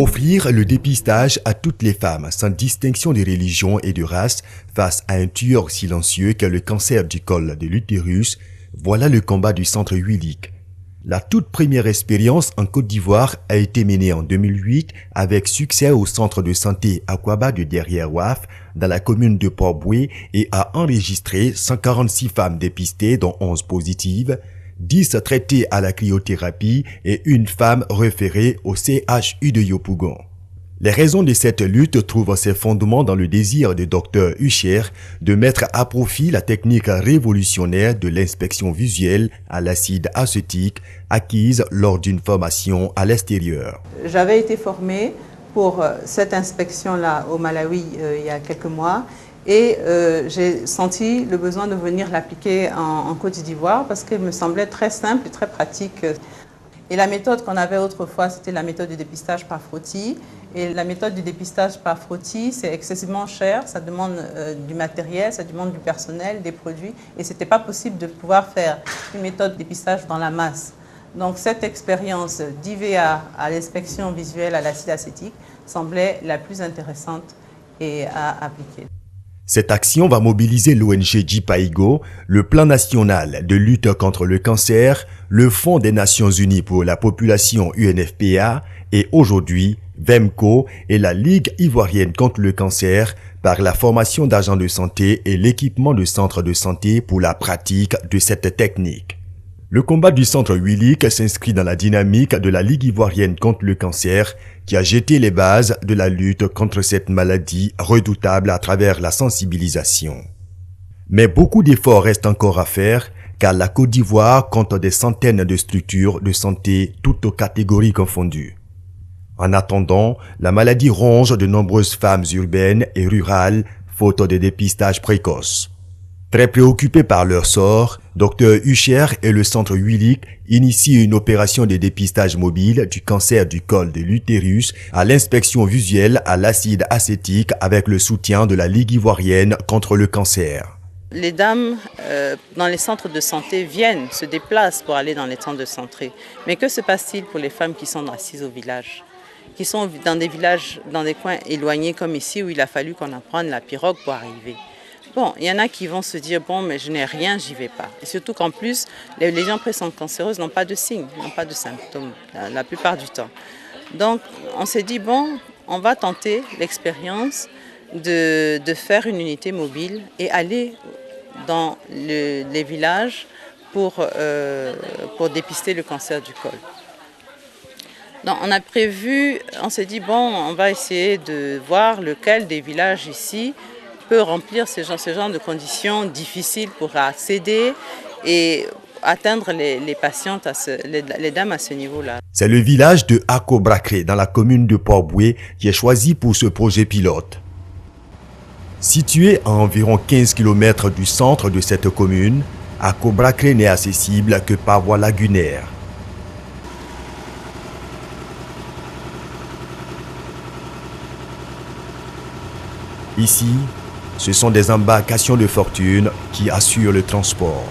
Offrir le dépistage à toutes les femmes, sans distinction de religion et de race, face à un tueur silencieux qu'est le cancer du col de l'utérus, voilà le combat du centre Huilic. La toute première expérience en Côte d'Ivoire a été menée en 2008 avec succès au centre de santé Akwaba de Derrière-Ouaf dans la commune de Port-Boué et a enregistré 146 femmes dépistées dont 11 positives, 10 traitées à la cryothérapie et une femme référée au CHU de Yopougon. Les raisons de cette lutte trouvent ses fondements dans le désir du docteur Hucher de mettre à profit la technique révolutionnaire de l'inspection visuelle à l'acide acétique acquise lors d'une formation à l'extérieur. J'avais été formée pour cette inspection-là au Malawi il y a quelques mois et j'ai senti le besoin de venir l'appliquer en Côte d'Ivoire parce qu'elle me semblait très simple et très pratique. Et la méthode qu'on avait autrefois, c'était la méthode du dépistage par frottis. Et la méthode du dépistage par frottis, c'est excessivement cher, ça demande du matériel, ça demande du personnel, des produits. Et ce n'était pas possible de pouvoir faire une méthode de dépistage dans la masse. Donc cette expérience d'IVA à l'inspection visuelle à l'acide acétique semblait la plus intéressante et à appliquer. Cette action va mobiliser l'ONG JPAIGO, le Plan national de lutte contre le cancer, le Fonds des Nations Unies pour la population UNFPA et aujourd'hui VEMCO et la Ligue ivoirienne contre le cancer par la formation d'agents de santé et l'équipement de centres de santé pour la pratique de cette technique. Le combat du centre Huilic s'inscrit dans la dynamique de la Ligue ivoirienne contre le cancer qui a jeté les bases de la lutte contre cette maladie redoutable à travers la sensibilisation. Mais beaucoup d'efforts restent encore à faire car la Côte d'Ivoire compte des centaines de structures de santé toutes catégories confondues. En attendant, la maladie ronge de nombreuses femmes urbaines et rurales faute de dépistage précoce. Très préoccupés par leur sort, Dr Hucher et le centre Huilic initient une opération de dépistage mobile du cancer du col de l'utérus à l'inspection visuelle à l'acide acétique avec le soutien de la Ligue ivoirienne contre le cancer. Les dames dans les centres de santé viennent, se déplacent pour aller dans les centres de santé. Mais que se passe-t-il pour les femmes qui sont assises au village, qui sont dans des villages, dans des coins éloignés comme ici où il a fallu qu'on apprenne la pirogue pour arriver? Bon, il y en a qui vont se dire, bon, mais je n'ai rien, j'y vais pas. Et surtout qu'en plus, les gens pré-cancéreuses n'ont pas de signes, n'ont pas de symptômes, la plupart du temps. Donc, on s'est dit, bon, on va tenter l'expérience de faire une unité mobile et aller dans les villages pour dépister le cancer du col. Donc, on a prévu, on s'est dit, bon, on va essayer de voir lequel des villages ici peut remplir ce genre de conditions difficiles pour accéder et atteindre les patientes, les dames à ce niveau-là. C'est le village de Akobracré dans la commune de Port-Boué qui est choisi pour ce projet pilote. Situé à environ 15 km du centre de cette commune, Akobracré n'est accessible que par voie lagunaire. Ici, ce sont des embarcations de fortune qui assurent le transport.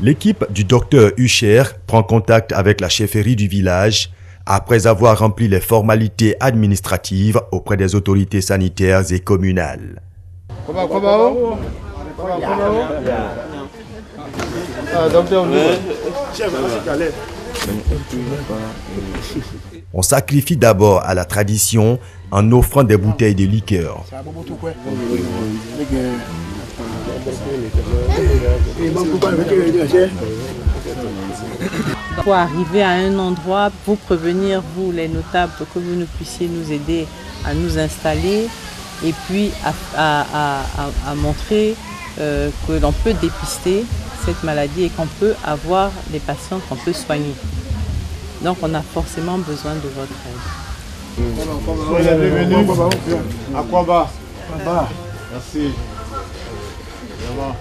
L'équipe du docteur Hucher prend contact avec la chefferie du village après avoir rempli les formalités administratives auprès des autorités sanitaires et communales. On sacrifie d'abord à la tradition en offrant des bouteilles de liqueur. Pour arriver à un endroit, pour prévenir, vous les notables, que vous ne puissiez nous aider à nous installer et puis à montrer que l'on peut dépister cette maladie et qu'on peut avoir des patients qu'on peut soigner. Donc on a forcément besoin de votre aide. Merci.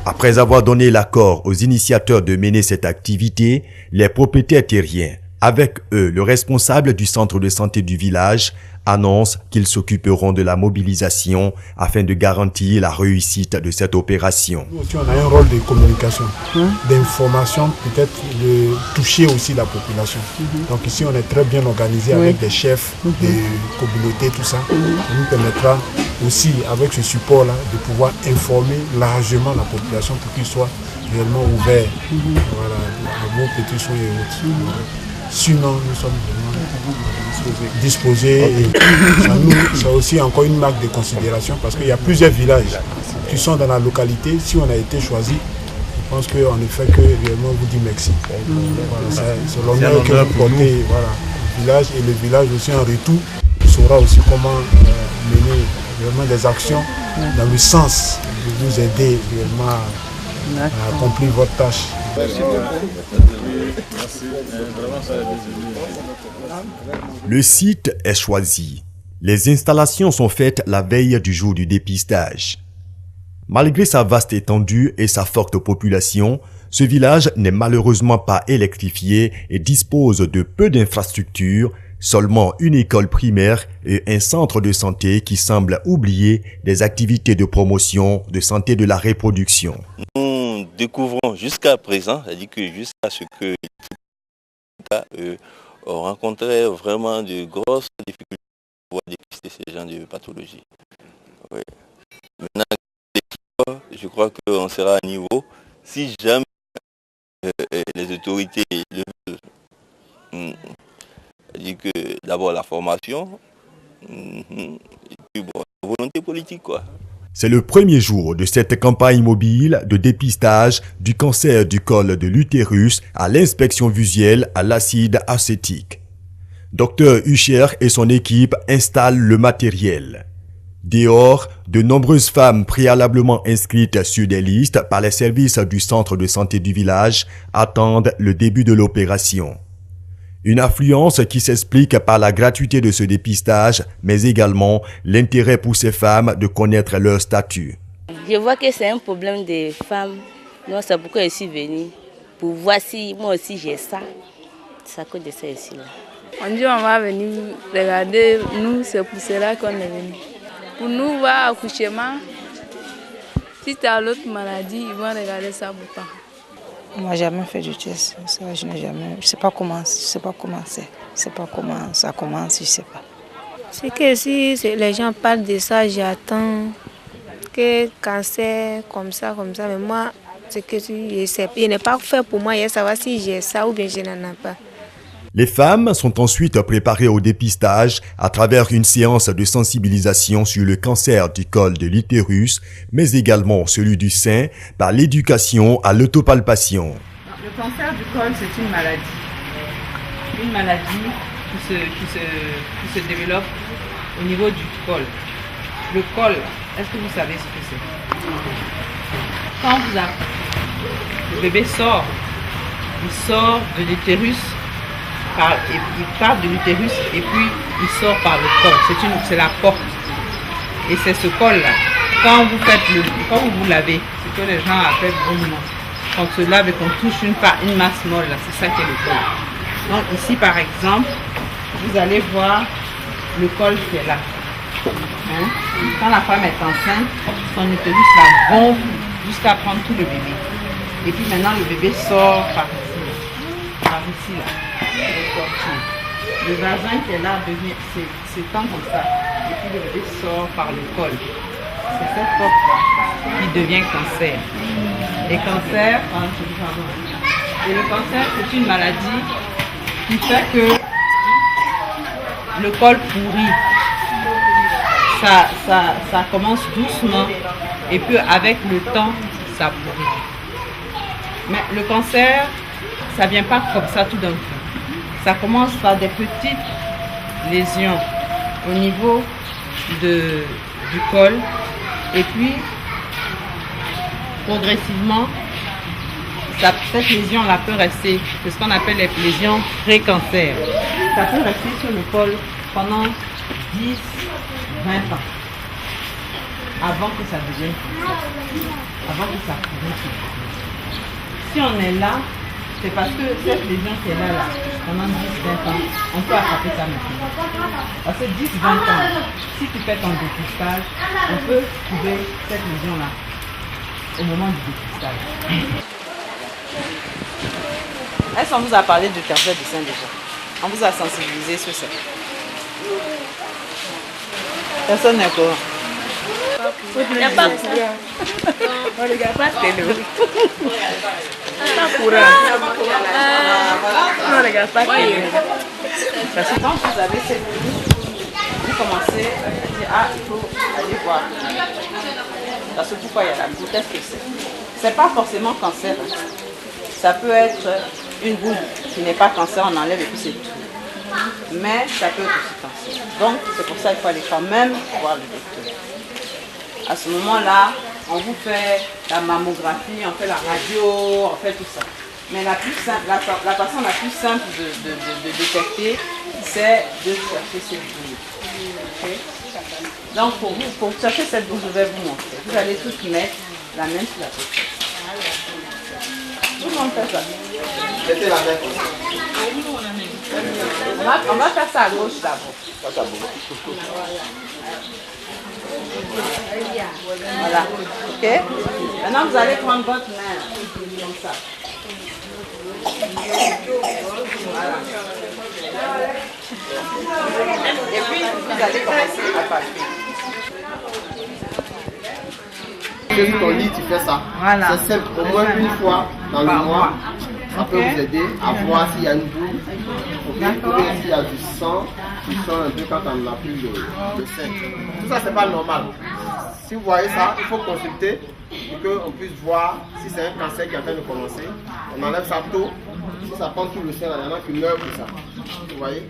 Après avoir donné l'accord aux initiateurs de mener cette activité, les propriétaires terriens, avec eux le responsable du centre de santé du village, annoncent qu'ils s'occuperont de la mobilisation afin de garantir la réussite de cette opération. Nous aussi, on a un rôle de communication, d'information, peut-être de toucher aussi la population. Donc ici, on est très bien organisé avec des chefs, des communautés, tout ça. Ça nous permettra aussi, avec ce support-là, de pouvoir informer largement la population pour qu'ils soient réellement ouverts voilà, à vos petits soins et autres. Sinon, nous sommes vraiment disposés. Et c'est aussi encore une marque de considération parce qu'il y a plusieurs villages qui sont dans la localité. Si on a été choisi, je pense qu'on ne fait que réellement vous dire merci. Voilà, c'est l'honneur que vous portez voilà, au village, et le village aussi en retour saura aussi comment mener vraiment des actions dans le sens de vous aider réellement à accomplir votre tâche. Le site est choisi. Les installations sont faites la veille du jour du dépistage. Malgré sa vaste étendue et sa forte population, ce village n'est malheureusement pas électrifié et dispose de peu d'infrastructures, seulement une école primaire et un centre de santé qui semble oublier des activités de promotion de santé de la reproduction. Nous découvrons jusqu'à présent, c'est-à-dire que jusqu'à ce que on rencontrait vraiment de grosses difficultés pour dépister ces genres de pathologies. Oui. Maintenant, je crois qu'on sera à niveau si jamais les autorités le veulent. C'est-à-dire que d'abord la formation et puis bon, la volonté politique quoi. C'est le premier jour de cette campagne mobile de dépistage du cancer du col de l'utérus à l'inspection visuelle à l'acide acétique. Dr Hucher et son équipe installent le matériel. Dehors, de nombreuses femmes préalablement inscrites sur des listes par les services du centre de santé du village attendent le début de l'opération. Une affluence qui s'explique par la gratuité de ce dépistage, mais également l'intérêt pour ces femmes de connaître leur statut. Je vois que c'est un problème des femmes, donc c'est pourquoi je suis venue, pour voir si moi aussi j'ai ça. C'est à cause de ça ici. On dit on va venir regarder, nous c'est pour cela qu'on est venu. Pour nous voir accouchement, si tu as l'autre maladie, ils vont regarder ça pour toi. Moi, j'ai jamais fait du test. Ça, je n'ai jamais. Je sais pas comment c'est. Je sais pas comment ça commence. Je sais pas. C'est que si les gens parlent de ça, j'attends que cancer comme ça. Mais moi, c'est que je sais. Il n'est pas fait pour moi. Je sais savoir si j'ai ça ou bien je n'en ai pas. Les femmes sont ensuite préparées au dépistage à travers une séance de sensibilisation sur le cancer du col de l'utérus, mais également celui du sein par l'éducation à l'autopalpation. Le cancer du col, c'est une maladie. Une maladie qui se développe au niveau du col. Le col, est-ce que vous savez ce que c'est? Quand le bébé sort, il sort de l'utérus. Il part de l'utérus et puis il sort par le col. C'est la porte. Et c'est ce col-là. Quand vous lavez, ce que les gens appellent brûlement. Quand on se lave et qu'on touche une masse molle, c'est ça qui est le col. Donc ici par exemple, vous allez voir le col qui est là. Hein? Quand la femme est enceinte, son utérus la gonfle jusqu'à prendre tout le bébé. Et puis maintenant le bébé sort par ici là. Le vagin qui est là s'étend comme ça. Et puis le bébé sort par le col. C'est cette porte-là qui devient cancer. Et le cancer, c'est une maladie qui fait que le col pourrit. Ça commence doucement et puis avec le temps, ça pourrit. Mais le cancer, ça ne vient pas comme ça tout d'un coup. Ça commence par des petites lésions au niveau du col et puis progressivement cette lésion-là peut rester, c'est ce qu'on appelle les lésions pré-cancer. Ça peut rester sur le col pendant 10-20 ans avant que ça devienne cancer, avant que ça pourrisse. Si on est là, c'est parce que cette lésion qui est là, pendant 10-20 ans, on peut attraper ça maintenant. Parce que 10-20 ans, si tu fais ton dépistage, on peut trouver cette lésion-là au moment du dépistage. Est-ce qu'on vous a parlé du cancer du sein déjà? On vous a sensibilisé sur ça? Personne n'est au courant. Il n'y a pas on ne regarde pas télé. Pas courant. On ne regarde pas télé. Parce que quand vous avez cette vie, vous commencez à dire ah, il faut aller voir. Parce que pourquoi il y a la boule? Qu'est-ce que c'est? C'est pas forcément cancer. Ça peut être une boule qui n'est pas cancer, on enlève et puis c'est tout. Mais ça peut être aussi cancer. Donc c'est pour ça qu'il faut aller quand même voir le docteur. À ce moment-là, on vous fait la mammographie, on fait la radio, on fait tout ça. Mais la façon la plus simple de détecter, c'est de chercher cette boule. Okay? Donc pour chercher cette boule, je vais vous montrer. Vous allez tous mettre la main sur la pochette. Tout le monde fait ça. Mettez la main comme ça. On va faire ça à gauche d'abord. Voilà. Ok. Maintenant vous allez prendre votre main comme ça. Voilà. Et puis vous allez commencer à palper. Sur ton lit, tu fais ça. Voilà. C'est simple, au moins une fois dans le mois. Ça peut vous aider à voir s'il y a une boule, ou s'il y a du sang qui sort un peu quand on n'a plus le sein. Tout ça, c'est pas normal. Si vous voyez ça, il faut consulter pour qu'on puisse voir si c'est un cancer qui est en train de commencer. On enlève ça tôt. Si ça prend tout le sein, il y en a qui meurent pour ça. Vous voyez?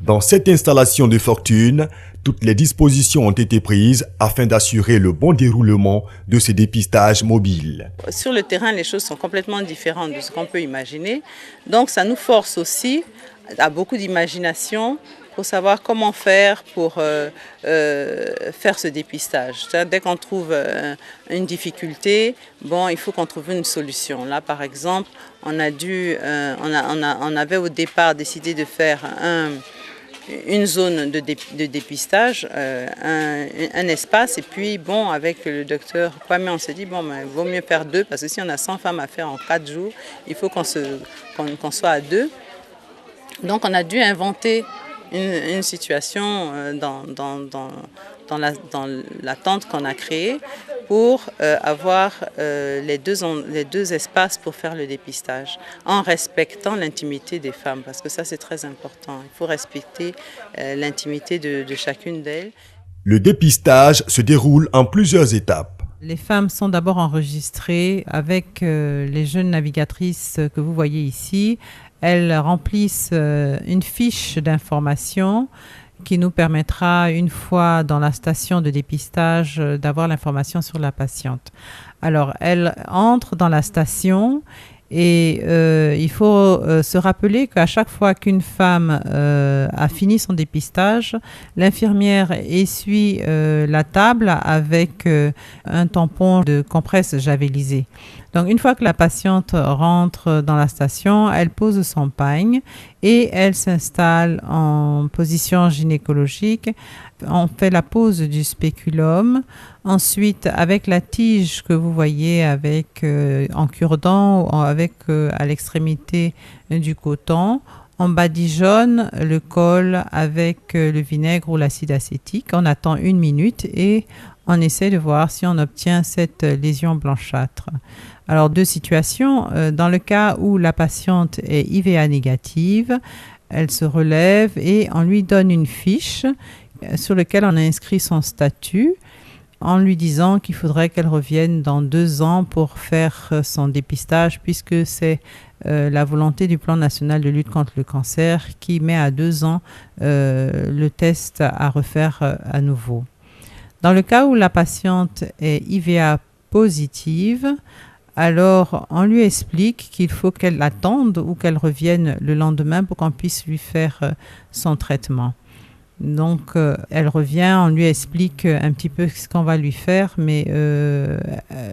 Dans cette installation de fortune, toutes les dispositions ont été prises afin d'assurer le bon déroulement de ces dépistages mobiles. Sur le terrain, les choses sont complètement différentes de ce qu'on peut imaginer. Donc ça nous force aussi à beaucoup d'imagination pour savoir comment faire pour faire ce dépistage. Dès qu'on trouve une difficulté, bon, il faut qu'on trouve une solution. Là, par exemple, on avait au départ décidé de faire une zone de dépistage, un espace, et puis bon, avec le docteur Kwame, on s'est dit bon, il vaut mieux faire 2 parce que si on a 100 femmes à faire en 4 jours, il faut qu'on soit à 2. Donc on a dû inventer une situation dans la tente qu'on a créée pour avoir les deux espaces pour faire le dépistage, en respectant l'intimité des femmes, parce que ça c'est très important. Il faut respecter l'intimité de chacune d'elles. Le dépistage se déroule en plusieurs étapes. Les femmes sont d'abord enregistrées avec les jeunes navigatrices que vous voyez ici. Elles remplissent une fiche d'information qui nous permettra, une fois dans la station de dépistage, d'avoir l'information sur la patiente. Alors, elles entrent dans la station et il faut se rappeler qu'à chaque fois qu'une femme a fini son dépistage, l'infirmière essuie la table avec un tampon de compresse javelisée. Donc, une fois que la patiente rentre dans la station, elle pose son pagne et elle s'installe en position gynécologique. On fait la pose du spéculum. Ensuite, avec la tige que vous voyez avec en cure-dent ou avec à l'extrémité du coton, on badigeonne le col avec le vinaigre ou l'acide acétique. On attend 1 minute et on essaie de voir si on obtient cette lésion blanchâtre. Alors, 2 situations. Dans le cas où la patiente est IVA négative, elle se relève et on lui donne une fiche sur laquelle on a inscrit son statut en lui disant qu'il faudrait qu'elle revienne dans 2 ans pour faire son dépistage, puisque c'est la volonté du plan national de lutte contre le cancer qui met à 2 ans le test à refaire à nouveau. Dans le cas où la patiente est IVA positive, alors on lui explique qu'il faut qu'elle attende ou qu'elle revienne le lendemain pour qu'on puisse lui faire son traitement. Donc, elle revient, on lui explique un petit peu ce qu'on va lui faire, mais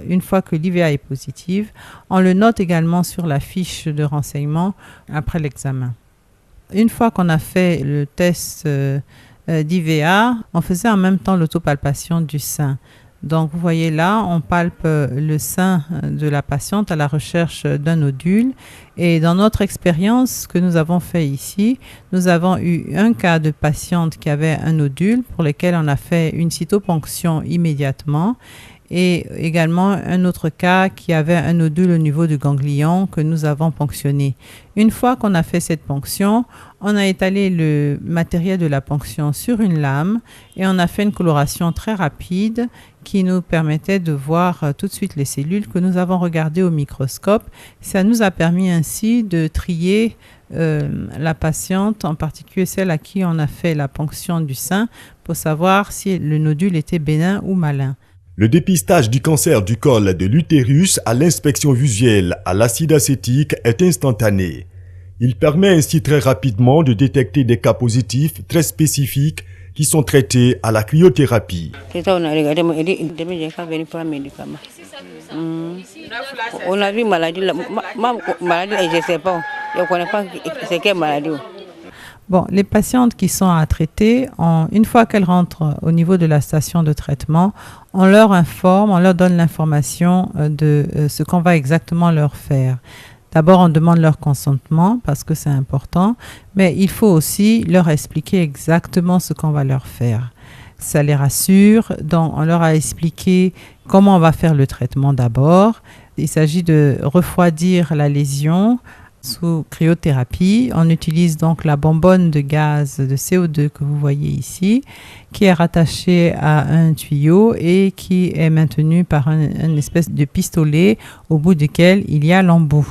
une fois que l'IVA est positive, on le note également sur la fiche de renseignement après l'examen. Une fois qu'on a fait le test d'IVA, on faisait en même temps l'autopalpation du sein. Donc, vous voyez là, on palpe le sein de la patiente à la recherche d'un nodule. Et dans notre expérience que nous avons fait ici, nous avons eu un cas de patiente qui avait un nodule pour lequel on a fait une cytoponction immédiatement. Et également un autre cas qui avait un nodule au niveau du ganglion que nous avons ponctionné. Une fois qu'on a fait cette ponction, on a étalé le matériel de la ponction sur une lame et on a fait une coloration très rapide qui nous permettait de voir tout de suite les cellules que nous avons regardées au microscope. Ça nous a permis ainsi de trier la patiente, en particulier celle à qui on a fait la ponction du sein, pour savoir si le nodule était bénin ou malin. Le dépistage du cancer du col de l'utérus à l'inspection visuelle à l'acide acétique est instantané. Il permet ainsi très rapidement de détecter des cas positifs très spécifiques qui sont traités à la cryothérapie. On a vu maladie, maladie, je ne sais pas, je ne connais pas c'est quelle maladie. Bon, les patientes qui sont à traiter, une fois qu'elles rentrent au niveau de la station de traitement, on leur informe, on leur donne l'information de ce qu'on va exactement leur faire. D'abord, on demande leur consentement parce que c'est important, mais il faut aussi leur expliquer exactement ce qu'on va leur faire. Ça les rassure, donc on leur a expliqué comment on va faire le traitement d'abord. Il s'agit de refroidir la lésion sous cryothérapie. On utilise donc la bonbonne de gaz de CO2 que vous voyez ici, qui est rattachée à un tuyau et qui est maintenue par une espèce de pistolet au bout duquel il y a l'embout.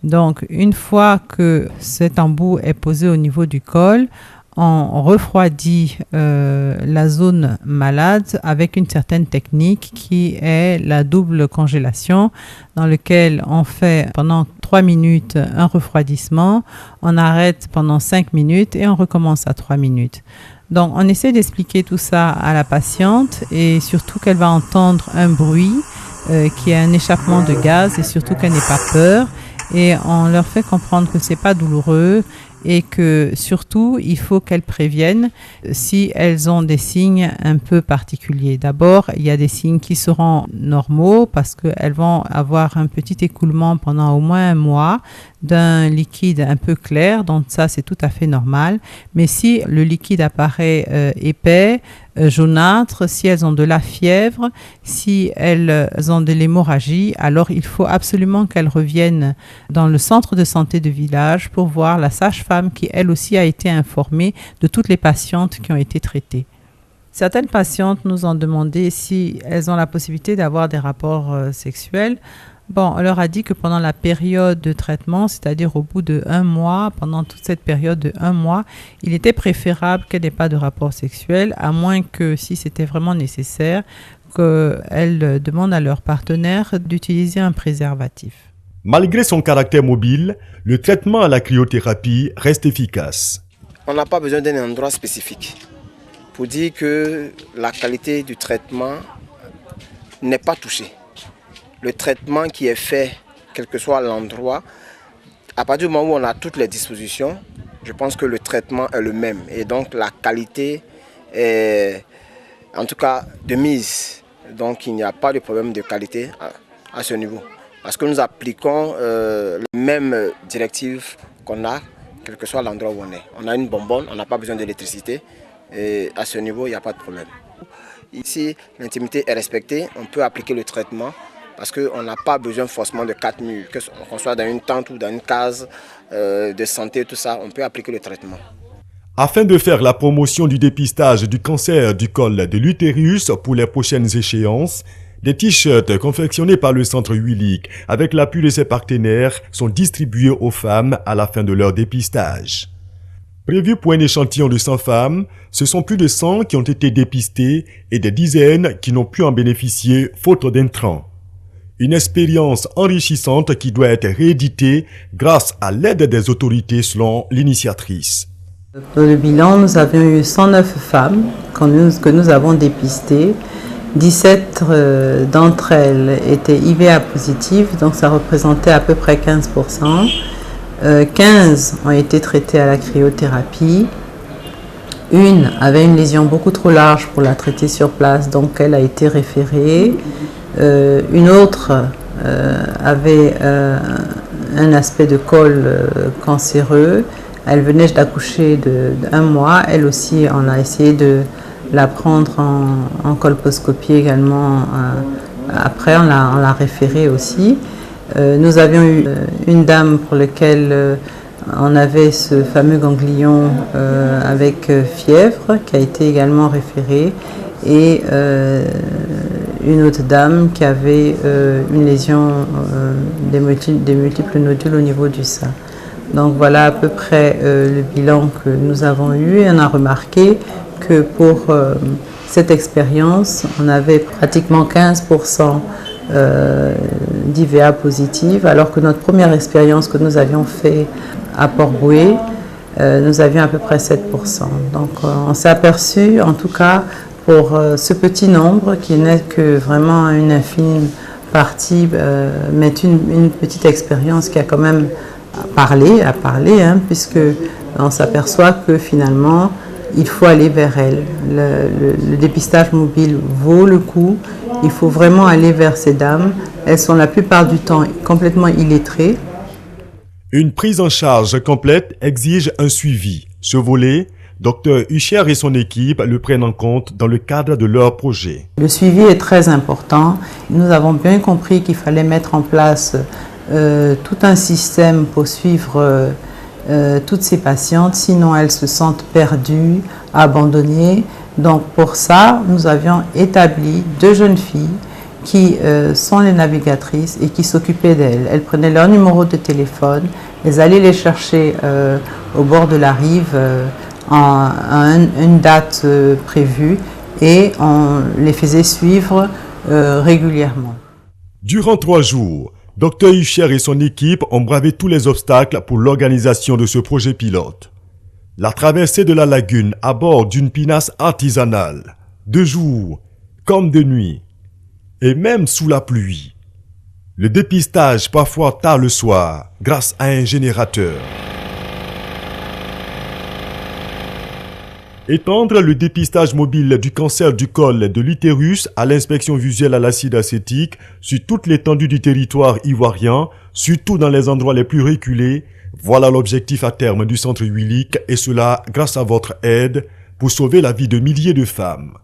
Donc, une fois que cet embout est posé au niveau du col, on refroidit la zone malade avec une certaine technique qui est la double congélation, dans laquelle on fait pendant 3 minutes un refroidissement, on arrête pendant 5 minutes et on recommence à 3 minutes. Donc, on essaie d'expliquer tout ça à la patiente et surtout qu'elle va entendre un bruit qui est un échappement de gaz et surtout qu'elle n'ait pas peur. Et on leur fait comprendre que c'est pas douloureux et que surtout, il faut qu'elles préviennent si elles ont des signes un peu particuliers. D'abord, il y a des signes qui seront normaux parce qu'elles vont avoir un petit écoulement pendant au moins 1 mois d'un liquide un peu clair, donc ça c'est tout à fait normal. Mais si le liquide apparaît épais, jaunâtre, si elles ont de la fièvre, si elles ont de l'hémorragie, alors il faut absolument qu'elles reviennent dans le centre de santé de village pour voir la sage-femme qui elle aussi a été informée de toutes les patientes qui ont été traitées. Certaines patientes nous ont demandé si elles ont la possibilité d'avoir des rapports sexuels. Bon, on leur a dit que pendant la période de traitement, c'est-à-dire au bout de 1 mois, pendant toute cette période de 1 mois, il était préférable qu'elles n'aient pas de rapport sexuel, à moins que, si c'était vraiment nécessaire, qu'elles demandent à leur partenaire d'utiliser un préservatif. Malgré son caractère mobile, le traitement à la cryothérapie reste efficace. On n'a pas besoin d'un endroit spécifique pour dire que la qualité du traitement n'est pas touchée. Le traitement qui est fait, quel que soit l'endroit, à partir du moment où on a toutes les dispositions, je pense que le traitement est le même. Et donc la qualité est en tout cas de mise. Donc il n'y a pas de problème de qualité à ce niveau. Parce que nous appliquons les mêmes directives qu'on a, quel que soit l'endroit où on est. On a une bonbonne, on n'a pas besoin d'électricité. Et à ce niveau, il n'y a pas de problème. Ici, l'intimité est respectée, on peut appliquer le traitement. Parce qu'on n'a pas besoin forcément de 4 murs, qu'on soit dans une tente ou dans une case de santé, tout ça, on peut appliquer le traitement. Afin de faire la promotion du dépistage du cancer du col de l'utérus pour les prochaines échéances, des t-shirts confectionnés par le Centre Huilic avec l'appui de ses partenaires sont distribués aux femmes à la fin de leur dépistage. Prévu pour un échantillon de 100 femmes, ce sont plus de 100 qui ont été dépistées et des dizaines qui n'ont pu en bénéficier faute d'intrants. Une expérience enrichissante qui doit être rééditée grâce à l'aide des autorités selon l'initiatrice. Dans le bilan, nous avions eu 109 femmes que nous avons dépistées. 17 d'entre elles étaient IVA positives, donc ça représentait à peu près 15%. 15 ont été traitées à la cryothérapie. Une avait une lésion beaucoup trop large pour la traiter sur place, donc elle a été référée. Une autre avait un aspect de col cancéreux. Elle venait d'accoucher d'1 mois. Elle aussi, on a essayé de la prendre en colposcopie également. Après, on l'a référée aussi. Nous avions eu une dame pour laquelle on avait ce fameux ganglion avec fièvre qui a été également référée. Et une autre dame qui avait une lésion des multiples nodules au niveau du sein. Donc voilà à peu près le bilan que nous avons eu. Et on a remarqué que pour cette expérience, on avait pratiquement 15% d'IVA positive, alors que notre première expérience que nous avions faite à Port-Bouët, nous avions à peu près 7%. Donc on s'est aperçu, en tout cas, pour ce petit nombre, qui n'est que vraiment une infime partie, mais une petite expérience qui a quand même parlé, puisque on s'aperçoit que finalement, il faut aller vers elle. Le dépistage mobile vaut le coup. Il faut vraiment aller vers ces dames. Elles sont la plupart du temps complètement illettrées. Une prise en charge complète exige un suivi. Ce volet, Dr Hucher et son équipe le prennent en compte dans le cadre de leur projet. Le suivi est très important. Nous avons bien compris qu'il fallait mettre en place tout un système pour suivre toutes ces patientes, sinon elles se sentent perdues, abandonnées. Donc pour ça, nous avions établi 2 jeunes filles qui sont les navigatrices et qui s'occupaient d'elles. Elles prenaient leur numéro de téléphone, elles allaient les chercher au bord de la rive à une date prévue et on les faisait suivre régulièrement. Durant 3 jours, Dr Hucher et son équipe ont bravé tous les obstacles pour l'organisation de ce projet pilote. La traversée de la lagune à bord d'une pinasse artisanale, de jour comme de nuit, et même sous la pluie. Le dépistage parfois tard le soir grâce à un générateur. Étendre le dépistage mobile du cancer du col de l'utérus à l'inspection visuelle à l'acide acétique sur toute l'étendue du territoire ivoirien, surtout dans les endroits les plus reculés, voilà l'objectif à terme du centre Huilic, et cela grâce à votre aide pour sauver la vie de milliers de femmes.